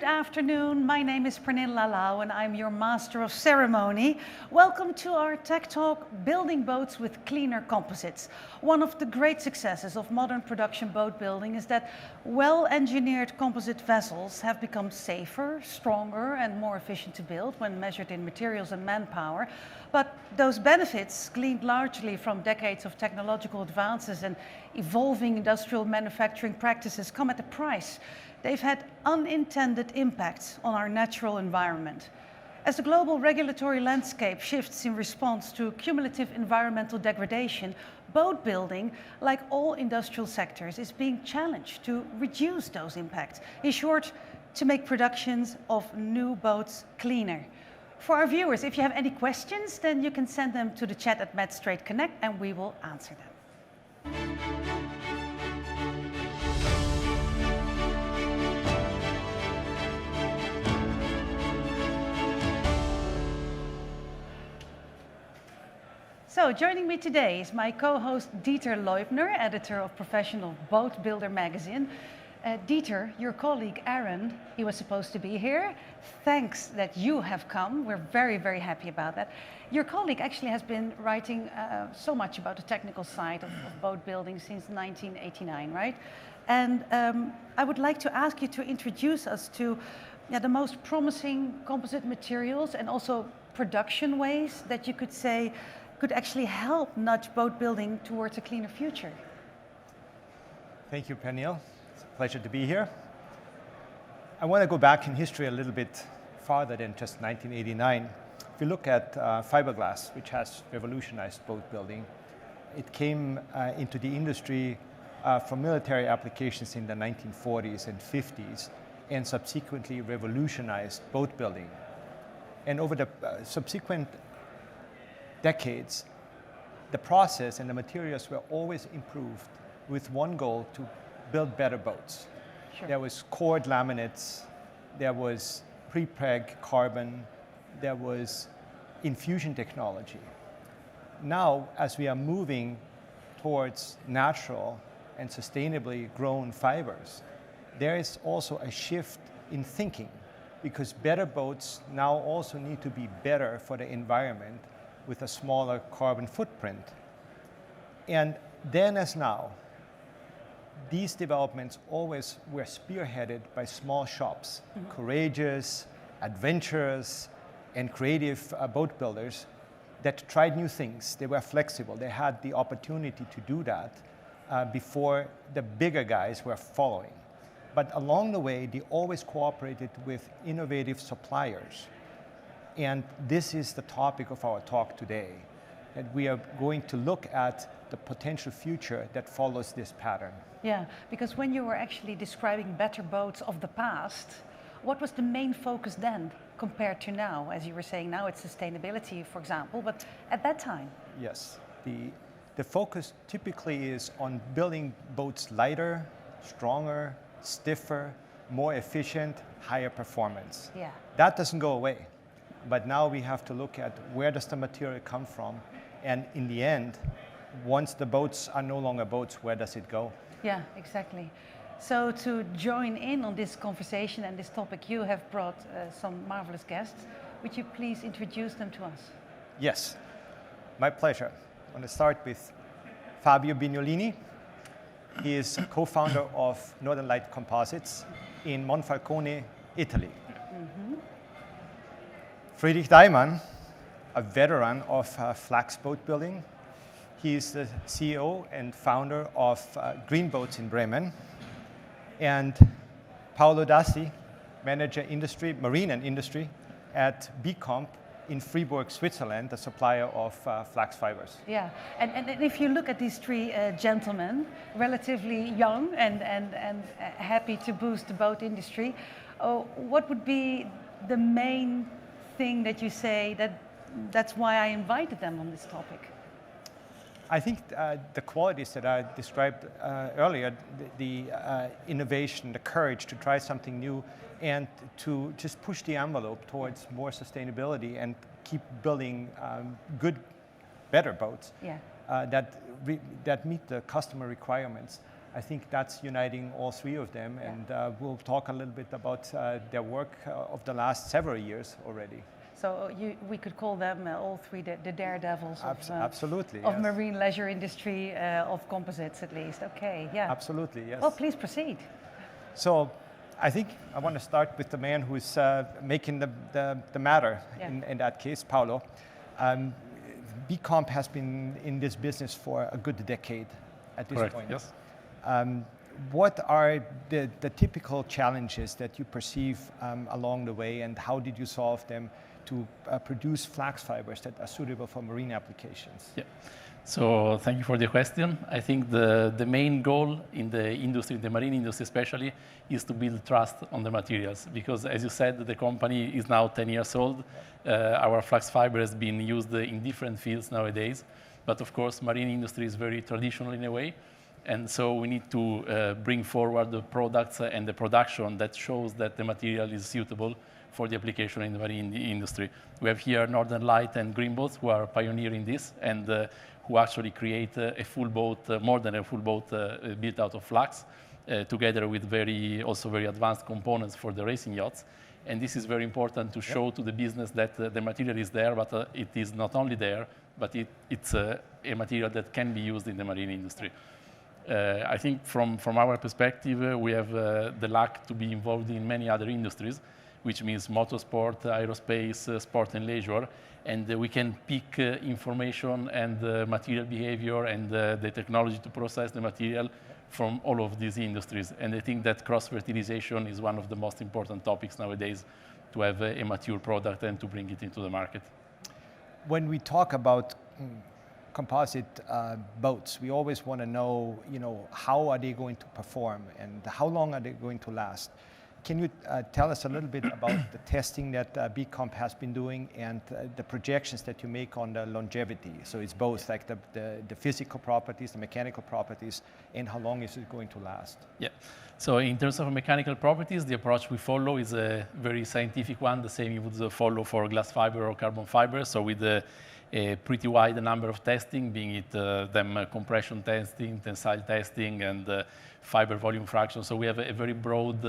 Good afternoon. My name is Pernille Lalau and I'm your Master of Ceremony. Welcome to our Tech Talk, Building Boats with Cleaner Composites. One of the great successes of modern production boat building is that well-engineered composite vessels have become safer, stronger and more efficient to build when measured in materials and manpower. But those benefits, gleaned largely from decades of technological advances and evolving industrial manufacturing practices, come at a price. They've had unintended impacts on our natural environment. As the global regulatory landscape shifts in response to cumulative environmental degradation, boat building, like all industrial sectors, is being challenged to reduce those impacts. In short, to make productions of new boats cleaner. For our viewers, if you have any questions, then you can send them to the chat at Metstrade Connect and we will answer them. So joining me today is my co-host Dieter Leubner, editor of Professional BoatBuilder magazine. Dieter, your colleague Aaron, he was supposed to be here. Thanks that you have come. We're very, very happy about that. Your colleague actually has been writing so much about the technical side of boat building since 1989, right? And I would like to ask you to introduce us to the most promising composite materials and also production ways that you could say could actually help nudge boat building towards a cleaner future. Thank you, Pernille. It's a pleasure to be here. I want to go back in history a little bit farther than just 1989. If you look at fiberglass, which has revolutionized boat building, it came into the industry from military applications in the 1940s and 50s and subsequently revolutionized boat building. And over the subsequent decades, the process and the materials were always improved with one goal: to build better boats. Sure. There was cored laminates, there was prepreg carbon, there was infusion technology. Now, as we are moving towards natural and sustainably grown fibers, there is also a shift in thinking, because better boats now also need to be better for the environment with a smaller carbon footprint. And then as now, these developments always were spearheaded by small shops, courageous, adventurous, and creative boat builders that tried new things. They were flexible. They had the opportunity to do that before the bigger guys were following. But along the way, they always cooperated with innovative suppliers. And this is the topic of our talk today, that we are going to look at the potential future that follows this pattern. Yeah, because when you were actually describing better boats of the past, what was the main focus then compared to now? As you were saying, now it's sustainability, for example, but at that time? Yes, the focus typically is on building boats lighter, stronger, stiffer, more efficient, higher performance. Yeah. That doesn't go away. But now we have to look at where does the material come from, and in the end, once the boats are no longer boats, where does it go? Yeah, exactly. So to join in on this conversation and this topic, you have brought some marvelous guests. Would you please introduce them to us? Yes, my pleasure. I want to start with Fabio Bignolini. He is co-founder of Northern Light Composites in Monfalcone, Italy. Mm-hmm. Friedrich Daimann, a veteran of flax boat building. He is the CEO and founder of Green Boats in Bremen. And Paolo Dassi, manager industry, marine and industry at BComp in Fribourg, Switzerland, a supplier of flax fibers. Yeah, and if you look at these three gentlemen, relatively young and happy to boost the boat industry, what would be the main thing that you say that's why I invited them on this topic? I think the qualities that I described earlier, the innovation, the courage to try something new, and to just push the envelope towards more sustainability and keep building better boats that meet the customer requirements. I think that's uniting all three of them, and we'll talk a little bit about their work of the last several years already. So we could call them all three the daredevils absolutely, of yes. marine leisure industry, of composites at least. Okay, yeah. Absolutely, yes. Well, please proceed. So I think I want to start with the man who's making the matter in that case, Paolo. BComp has been in this business for a good decade at this point. Yes. What are the typical challenges that you perceive along the way, and how did you solve them to produce flax fibers that are suitable for marine applications? Yeah. So thank you for the question. I think the main goal in the industry, the marine industry especially, is to build trust on the materials. Because as you said, the company is now 10 years old. Our flax fiber has been used in different fields nowadays. But of course, marine industry is very traditional in a way. And so we need to bring forward the products and the production that shows that the material is suitable for the application in the marine industry. We have here Northern Light and Green Boats who are pioneering this and who actually create a full boat, more than a full boat built out of flax, together with also very advanced components for the racing yachts. And this is very important to show to the business that the material is there, but it is not only there, but it's a material that can be used in the marine industry. I think from our perspective, we have the luck to be involved in many other industries, which means motorsport, aerospace, sport and leisure, and we can pick information and material behavior and the technology to process the material from all of these industries. And I think that cross-fertilization is one of the most important topics nowadays, to have a mature product and to bring it into the market. When we talk about composite boats, we always want to know, how are they going to perform and how long are they going to last? Can you tell us a little bit about the testing that BComp has been doing and the projections that you make on the longevity? So it's both like the physical properties, the mechanical properties, and how long is it going to last? Yeah. So in terms of mechanical properties, the approach we follow is a very scientific one, the same you would follow for glass fiber or carbon fiber. So with a pretty wide number of testing, being it compression testing, tensile testing, and fiber volume fraction. So we have a very broad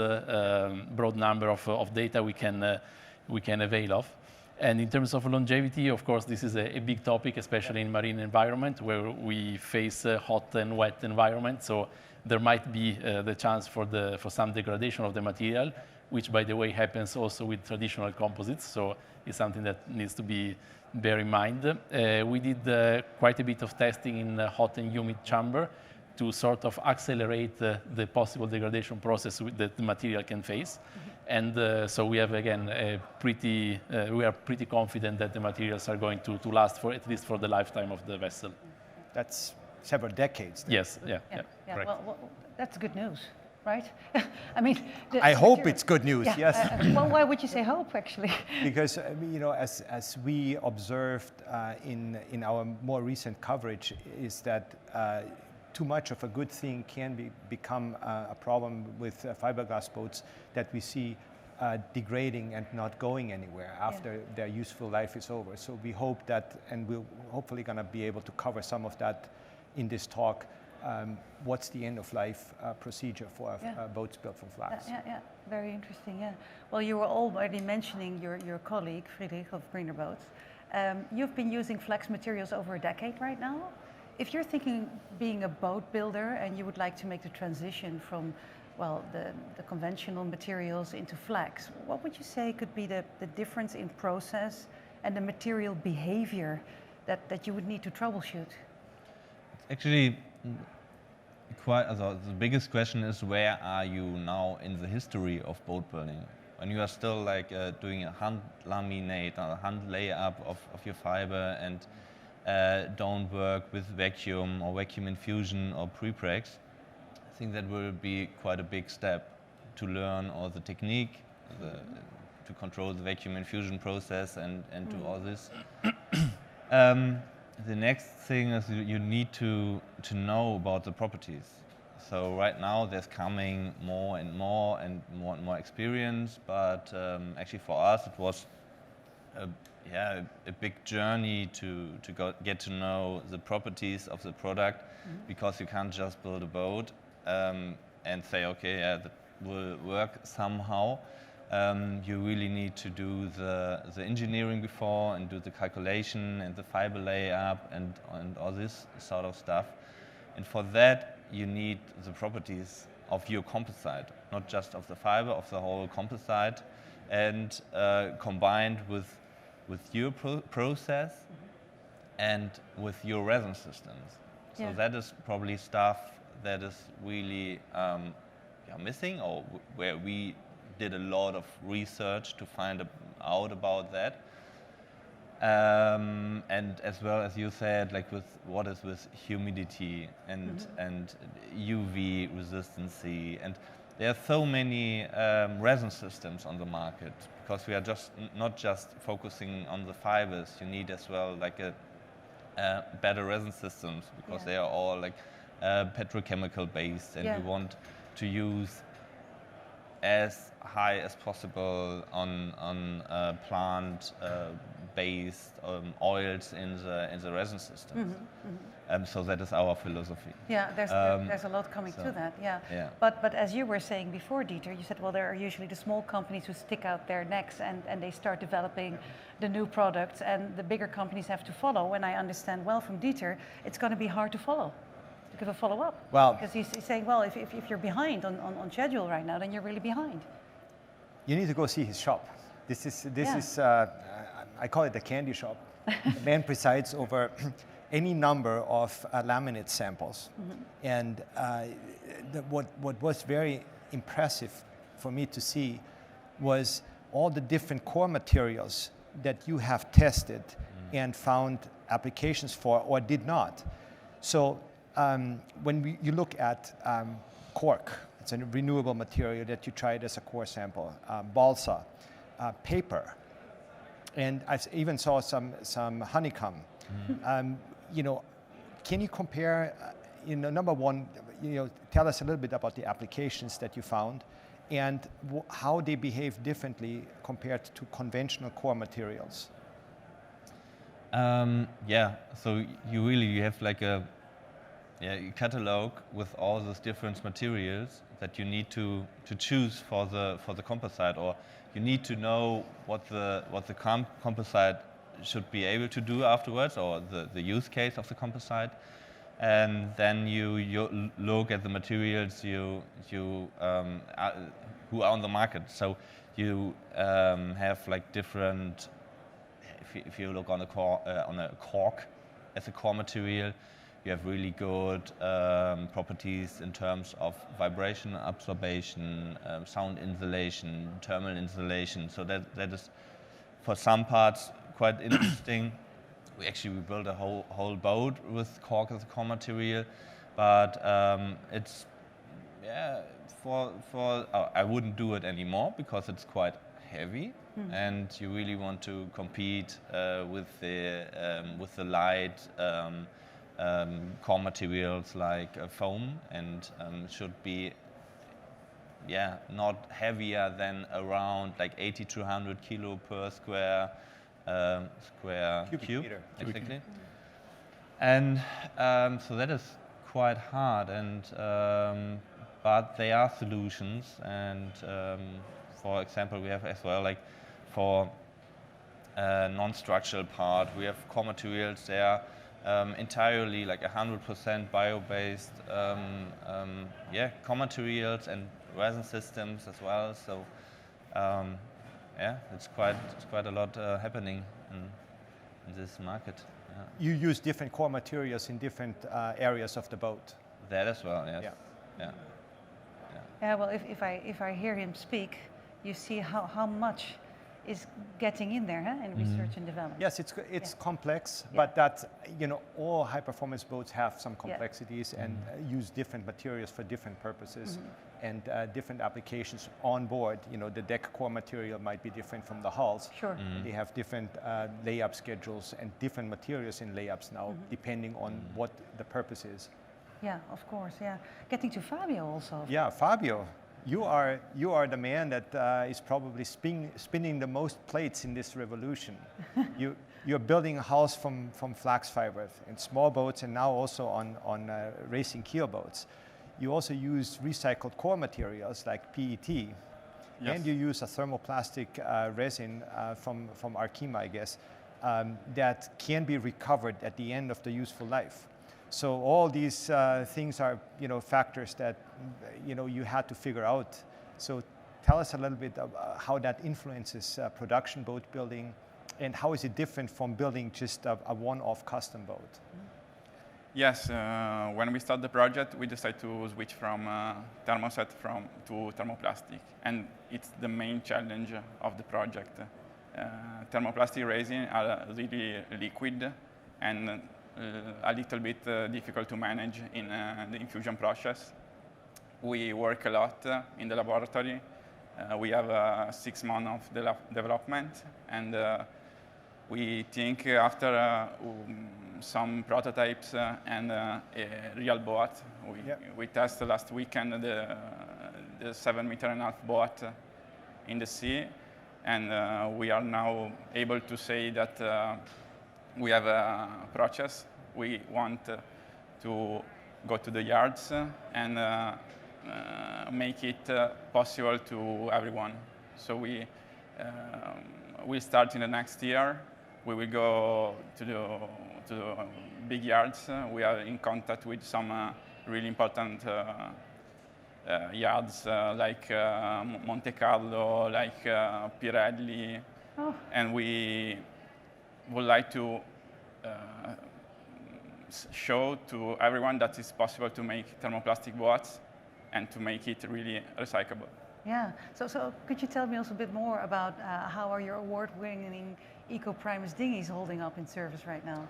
number of data we can avail of. And in terms of longevity, of course, this is a big topic, especially in marine environment where we face hot and wet environment. So there might be the chance for some degradation of the material, which, by the way, happens also with traditional composites. So it's something that needs to be bear in mind. We did quite a bit of testing in hot and humid chamber to sort of accelerate the possible degradation process that the material can face. Mm-hmm. And so we have, again, we are pretty confident that the materials are going to last for at least for the lifetime of the vessel. That's several decades. Then. Yes, yeah. Correct. Well, that's good news, right? I mean, I hope it's good news. Yeah. Yes. Well, why would you say hope, actually? Because as we observed in our more recent coverage, is that too much of a good thing can become a problem with fiberglass boats that we see degrading and not going anywhere after their useful life is over. So we hope that, and we're hopefully going to be able to cover some of that in this talk. What's the end of life procedure for boats built from flax? Yeah, very interesting. Yeah. Well, you were already mentioning your colleague Friedrich of Greener Boats. You've been using flax materials over a decade right now. If you're thinking being a boat builder and you would like to make the transition from, well, the conventional materials into flax, what would you say could be the difference in process and the material behavior that you would need to troubleshoot? Actually, the biggest question is, where are you now in the history of boat building? When you are still like doing a hand laminate or a hand layup of your fiber and don't work with vacuum or vacuum infusion or prepregs, I think that will be quite a big step to learn all the technique, to control the vacuum infusion process and do all this. The next thing is you need to know about the properties. So right now there's coming more and more experience, but actually for us it was a big journey to get to know the properties of the product, because you can't just build a boat and say, okay, yeah, that will work somehow. You really need to do the engineering before and do the calculation and the fiber layup and all this sort of stuff. And for that, you need the properties of your composite, not just of the fiber, of the whole composite, and combined with your process and with your resin systems. So that is probably stuff that is really missing, or where we did a lot of research to find out about that. And as well as you said, like with what is with humidity and UV resistancy, and there are so many resin systems on the market, because we are just not just focusing on the fibers. You need as well like a better resin systems, because they are all like petrochemical based, and we want to use as high as possible on plant based oils in the resin systems. So that is our philosophy. Yeah, there's a lot coming to that. Yeah. But as you were saying before, Dieter, you said, well, there are usually the small companies who stick out their necks and they start developing the new products, and the bigger companies have to follow. And I understand well from Dieter, it's going to be hard to follow. To give a follow-up. Well, because he's saying, well, if you're behind on schedule right now, then you're really behind. You need to go see his shop. This is I call it the candy shop. The man presides over any number of laminate samples. And what was very impressive for me to see was all the different core materials that you have tested and found applications for, or did not. So when you look at cork, it's a renewable material that you tried as a core sample, balsa, paper, and I even saw some honeycomb. You know, can you compare? Number one, tell us a little bit about the applications that you found, and how they behave differently compared to conventional core materials. So you have like a catalog with all those different materials that you need to choose for the composite, or you need to know what the composite should be able to do afterwards, or the use case of the composite, and then you look at the materials who are on the market. So you have like different. If you look on a cork as a core material, you have really good properties in terms of vibration absorption, sound insulation, thermal insulation. So that is, for some parts, quite interesting. We built a whole boat with cork as a core material, but it's I wouldn't do it anymore because it's quite heavy, and you really want to compete with the light core materials like foam, and should be not heavier than around like 80 to 100 kilo per square cube. Meter. Exactly. And so that is quite hard, and but there are solutions, and for example, we have as well, like for non-structural part, we have core materials there. Entirely like 100% bio-based core materials and resin systems as well. So it's quite a lot happening in this market. You use different core materials in different areas of the boat. That as well, yes. Yeah. Well, if I hear him speak, you see how much is getting in there in research and development. Yes, it's complex, but that's, all high performance boats have some complexities and use different materials for different purposes and different applications on board. The deck core material might be different from the hulls. Sure. They have different layup schedules and different materials in layups now, depending on what the purpose is. Yeah, of course. Yeah, getting to Fabio also. Yeah, Fabio. You are the man that is probably spinning the most plates in this revolution. You're building a house from flax fiber in small boats, and now also on racing keel boats. You also use recycled core materials like PET, Yes. and you use a thermoplastic resin from Arkema, I guess, that can be recovered at the end of the useful life. So all these things are, factors that, you had to figure out. So tell us a little bit about how that influences production boat building, and how is it different from building just a one-off custom boat? Yes, when we start the project, we decided to switch from thermoset to thermoplastic, and it's the main challenge of the project. Thermoplastic resin are really liquid and a little bit difficult to manage in the infusion process. We work a lot in the laboratory. We have 6 months of development, and we think after some prototypes and a real boat, we tested last weekend the 7.5 meter boat in the sea, and we are now able to say that we have a process. We want to go to the yards and make it possible to everyone. So we will start in the next year. We will go to the big yards. We are in contact with some really important yards like Monte Carlo, like Pirelli, and we would like to show to everyone that it's possible to make thermoplastic boats and to make it really recyclable. Yeah, so could you tell me also a bit more about how are your award-winning Eco-Primus dinghies holding up in service right now?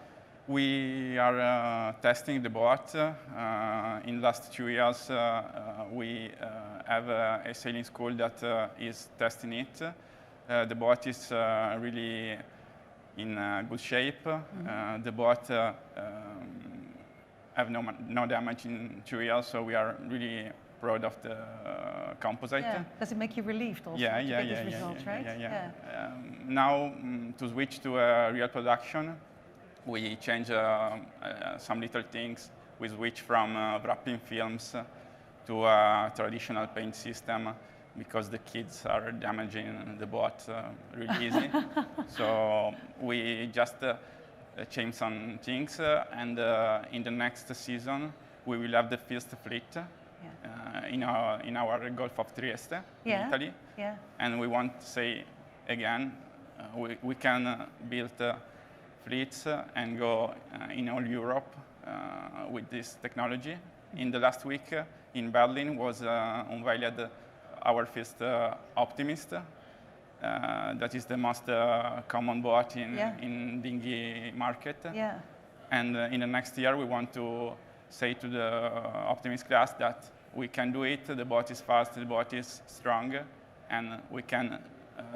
We are testing the boat. In the last 2 years, we have a sailing school that is testing it. The boat is really in good shape. Mm-hmm. The boat have no damage in 2 years, so we are really proud of the composite. Yeah. Does it make you relieved also to get these results, right? Yeah. Now, to switch to a real production, we change some little things. We switch from wrapping films to a traditional paint system because the kids are damaging the boat really easy. So we just change some things, and in the next season, we will have the first fleet in our Gulf of Trieste, in Italy. Yeah. And we want to say again, we can build fleets and go in all Europe with this technology. In the last week in Berlin was unveiled our first Optimist. That is the most common boat in dinghy market. Yeah. And in the next year, we want to say to the Optimist class that we can do it. The boat is fast, the boat is strong, and we can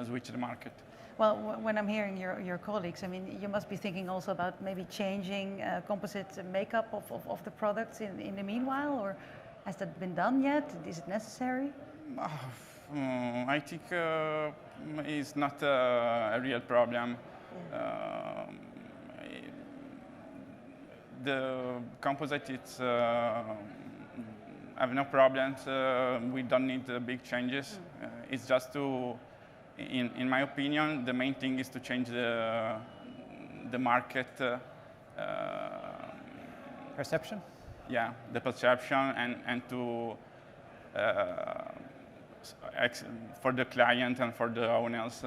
switch the market. Well, when I'm hearing your colleagues, I mean, you must be thinking also about maybe changing composite makeup of the products in the meanwhile, or has that been done yet? Is it necessary? I think it's not a real problem. The composite, it's have no problems. We don't need big changes. It's just to, in my opinion, the main thing is to change the market perception. Yeah, the perception, and to for the client and for the owners,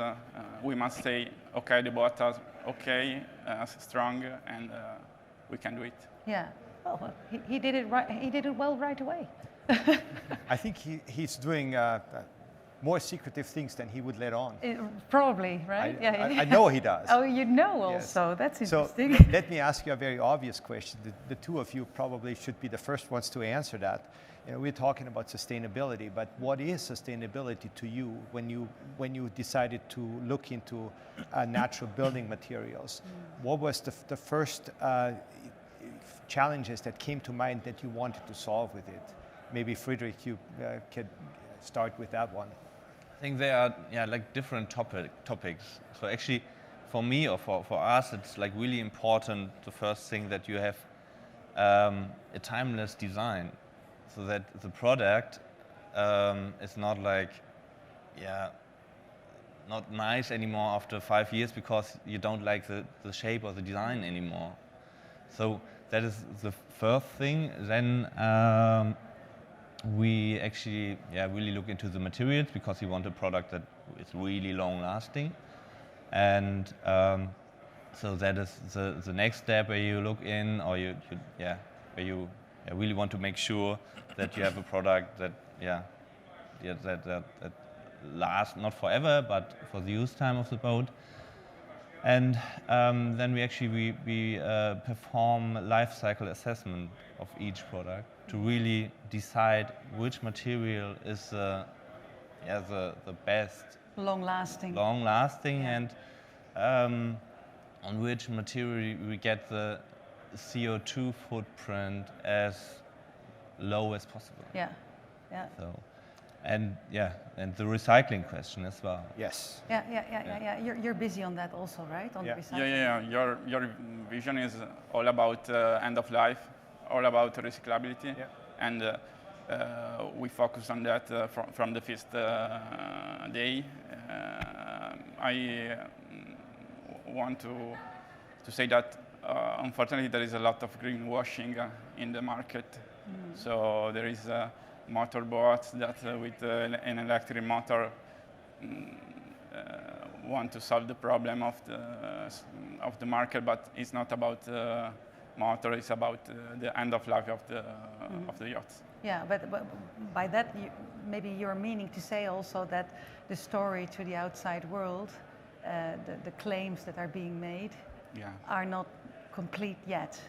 we must say, okay, the boat is okay, strong, and we can do it. Yeah. Well, he did it right. He did it well right away. I think he's doing more secretive things than he would let on. Probably, right? I know he does. Oh, you know also. Yes. That's interesting. So let me ask you a very obvious question. The two of you probably should be the first ones to answer that. You know, we're talking about sustainability, but what is sustainability to you when you decided to look into natural building materials? What was the first challenges that came to mind that you wanted to solve with it? Maybe Friedrich, you could start with that one. I think there are like different topics. So actually, for me or for us, it's like really important. The first thing that you have a timeless design. so that the product is not like, not nice anymore after 5 years because you don't like the shape or the design anymore. So that is the first thing. Then we actually really look into the materials because we want a product that is really long lasting. And so that is the next step where you look in, or where you really want to make sure that you have a product that that lasts not forever, but for the use time of the boat. And then we perform life cycle assessment of each product to really decide which material is the best, Long lasting. and on which material we get the CO2 footprint as low as possible. Yeah, yeah. So, and the recycling question as well. Yes. Yeah. You're busy on that also, right? On Yeah. the recycling. Yeah. Your vision is all about end of life, all about recyclability, and we focus on that from the first day. I want to say that unfortunately there is a lot of greenwashing in the market. So there is motorboats that with an electric motor want to solve the problem of the market, but it's not about motor, it's about the end of life of the yachts. Yeah, but by that, maybe you're meaning to say also that the story to the outside world, the claims that are being made, are not complete yet.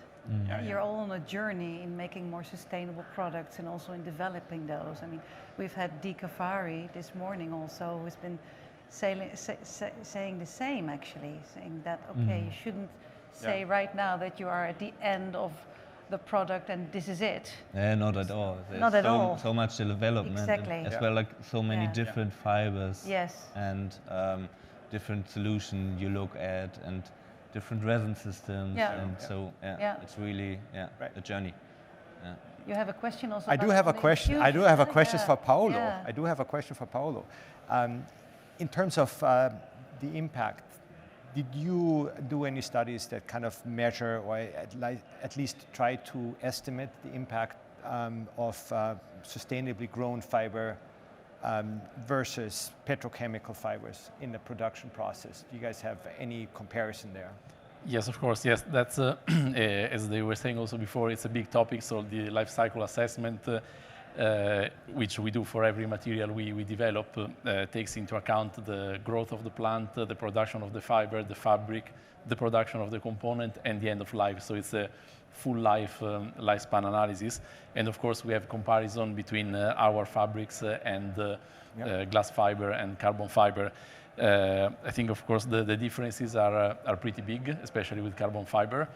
You're all on a journey in making more sustainable products and also in developing those. I mean, we've had Dikafari this morning also, who's been saying the same actually, saying that, okay, you shouldn't say right now that you are at the end of the product and this is it. Yeah, not at all. There's not at all. So much development, exactly. as well, like so many different fibers. Yes. And different solutions you look at, and different resin systems, and so it's really a journey. Yeah. You have a question also. I do have a question. I do have a question for Paolo. I do have a question for Paolo. In terms of the impact, did you do any studies that kind of measure or at least try to estimate the impact of sustainably grown fiber versus petrochemical fibers in the production process? Do you guys have any comparison there? Yes, of course. Yes, that's as they were saying also before. It's a big topic. So the life cycle assessment, which we do for every material we develop, takes into account the growth of the plant, the production of the fiber, the fabric, the production of the component, and the end of life. So it's a full lifespan analysis. And of course, we have comparison between our fabrics and glass fiber and carbon fiber. I think, of course, the differences are pretty big, especially with carbon fiber.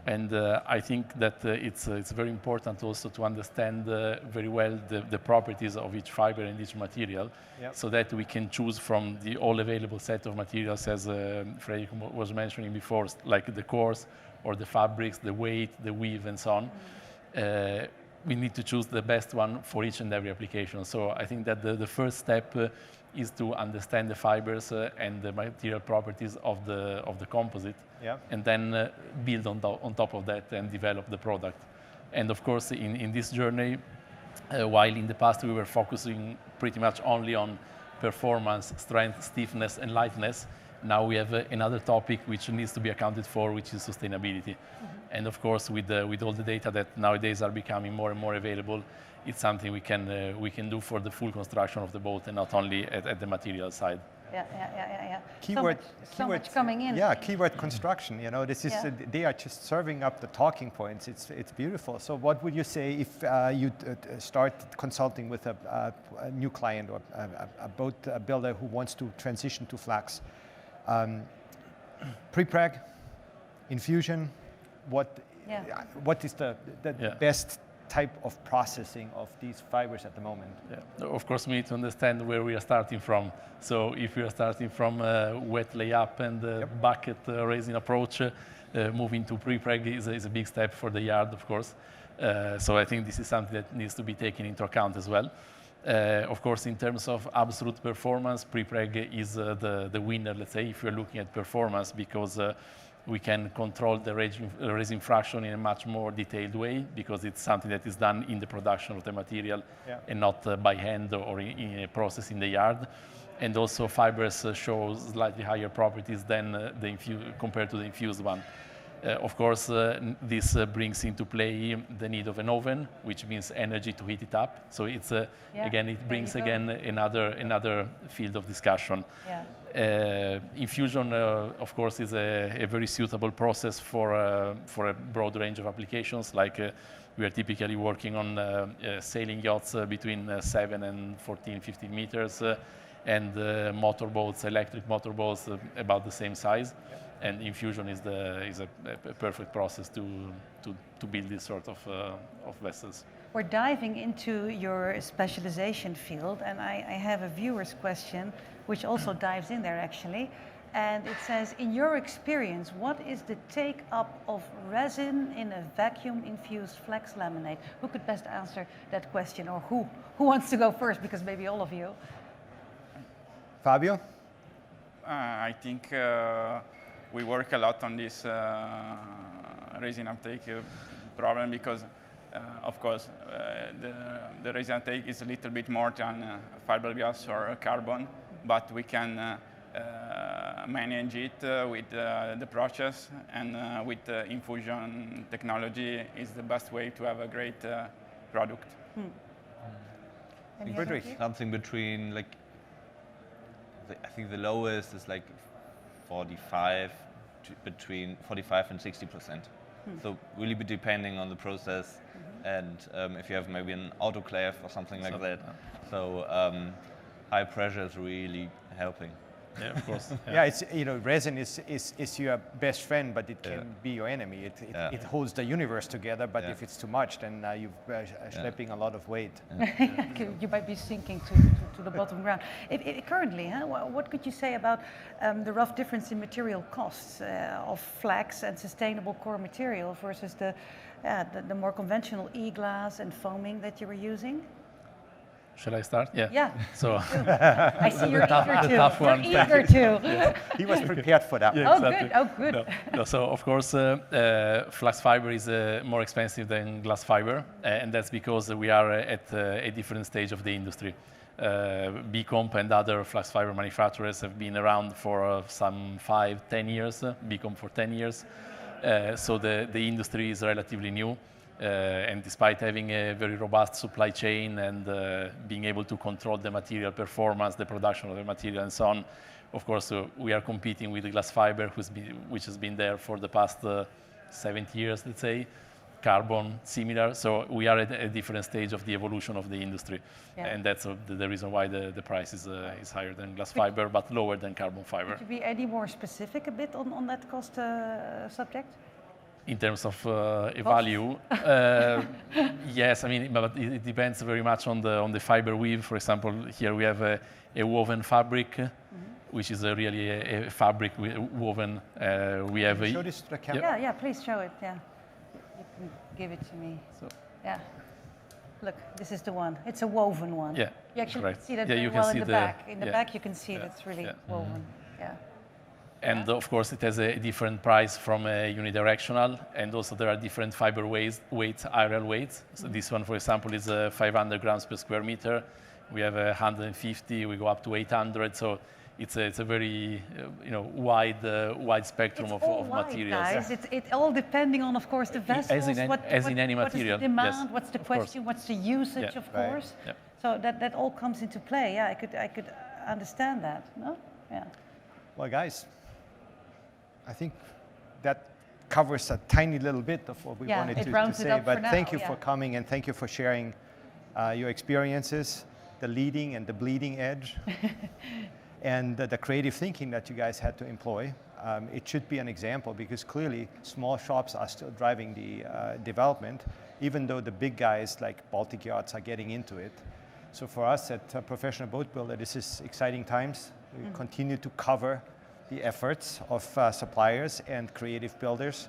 And I think that it's very important also to understand very well the properties of each fiber and each material, so that we can choose from the all available set of materials, as Frederick was mentioning before, like the cores or the fabrics, the weight, the weave, and so on. We need to choose the best one for each and every application. So I think that the first step is to understand the fibers and the material properties of the composite, and then build on top of that and develop the product. And of course, in this journey, while in the past we were focusing pretty much only on performance, strength, stiffness, and lightness, now we have another topic which needs to be accounted for, which is sustainability. And of course, with all the data that nowadays are becoming more and more available, it's something we can do for the full construction of the boat and not only at the material side. Yeah. Keyword, so much coming in. Yeah, keyword construction. You know, this is they are just serving up the talking points. It's beautiful. So, what would you say if you start consulting with a new client or a boat builder who wants to transition to flax? Pre-preg, infusion. What is the best type of processing of these fibers at the moment? Of course, we need to understand where we are starting from. So if we are starting from wet layup and bucket raising approach, moving to pre-preg is a big step for the yard, of course. So I think this is something that needs to be taken into account as well. Of course, in terms of absolute performance, prepreg is the winner, let's say, if you're looking at performance, because we can control the resin fraction in a much more detailed way, because it's something that is done in the production of the material and not by hand or in a process in the yard. And also fibers show slightly higher properties than compared to the infused one. Of course, this brings into play the need of an oven, which means energy to heat it up. So it's again, it brings again another field of discussion. Infusion, of course, is a very suitable process for a broad range of applications. Like we are typically working on sailing yachts between 7 and 14, 15 meters, and motorboats, electric motorboats, about the same size. And infusion is a perfect process to build this sort of vessels. We're diving into your specialization field, and I have a viewer's question which also dives in there actually. And it says, in your experience, what is the take-up of resin in a vacuum-infused flex laminate? Who could best answer that question, or who wants to go first? Because maybe all of you. Fabio? I think we work a lot on this resin uptake problem, because of course the resin uptake is a little bit more than fiberglass or carbon, but we can manage it with the process, and with infusion technology is the best way to have a great product. Frederick? Something between, like, I think the lowest is like 45, between 45 and 60%. So really be depending on the process, and if you have maybe an autoclave or something like that. So high pressure is really helping. Yeah, of course. Yeah, it's, resin is your best friend, but it can be your enemy. It holds the universe together, but if it's too much, then you're schlepping a lot of weight. You might be sinking to the bottom ground. Currently, what could you say about the rough difference in material costs of flax and sustainable core material versus the more conventional e-glass and foaming that you were using? Shall I start? Yeah. Yeah. So I see you're eager to. tough one. You're eager to. He was prepared for that. Yeah, Oh, exactly. good. Oh, good. No, so of course, flax fiber is more expensive than glass fiber, and that's because we are at a different stage of the industry. B-Comp and other flax fiber manufacturers have been around for some 5-10 years. B-Comp for 10 years. So the industry is relatively new. And despite having a very robust supply chain and being able to control the material performance, the production of the material and so on, of course, we are competing with the glass fiber, which has been there for the past 70 years, let's say. Carbon, similar. So we are at a different stage of the evolution of the industry. And that's the reason why the price is higher than glass fiber, but lower than carbon fiber. Could you be any more specific a bit on that cost subject? In terms of value, yes. I mean, but it depends very much on the fiber weave. For example, here we have a woven fabric, which is really a fabric woven. We have. Show this to the camera. Yeah, please show it. Yeah, you can give it to me. So. Yeah. Look, this is the one. It's a woven one. Yeah. You actually correct. see that yeah, very you well can in see the back. In the back, you can see it's really woven. Yeah. And of course, it has a different price from a unidirectional, and also there are different fiber weights, aerial weights. So this one, for example, is 500 grams per square meter. We have 150. We go up to 800. So it's a very wide spectrum of materials. Guys. It's all depending on, of course, the vessels. As in any material. What is the demand? Yes, what's the question? What's the usage? Of course. Yeah. So that all comes into play. Yeah, I could understand that. No. Yeah. Well, guys, I think that covers a tiny little bit of what we wanted to say. But thank you for coming, and thank you for sharing your experiences, the leading and the bleeding edge, and the creative thinking that you guys had to employ. It should be an example, because clearly small shops are still driving the development, even though the big guys like Baltic Yachts are getting into it. So for us at Professional BoatBuilder, this is exciting times. We continue to cover the efforts of suppliers and creative builders,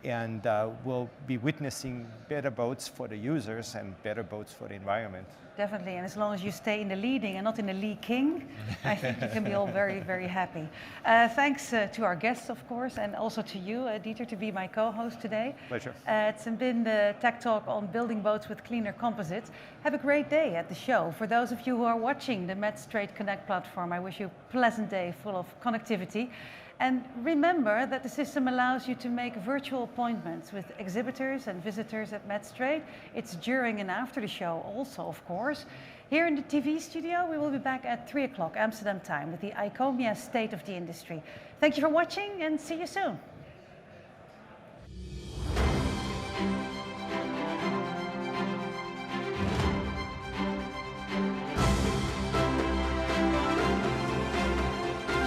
and we'll be witnessing better boats for the users and better boats for the environment. Definitely, and as long as you stay in the leading and not in the leaking, I think you can be all very, very happy. Thanks to our guests, of course, and also to you, Dieter, to be my co-host today. Pleasure. It's been the Tech Talk on building boats with cleaner composites. Have a great day at the show. For those of you who are watching the Metstrade Connect platform, I wish you a pleasant day full of connectivity. And remember that the system allows you to make virtual appointments with exhibitors and visitors at Metstrade. It's during and after the show also, of course. Here in the TV studio, we will be back at 3 o'clock Amsterdam time with the ICOMIA State of the Industry. Thank you for watching and see you soon.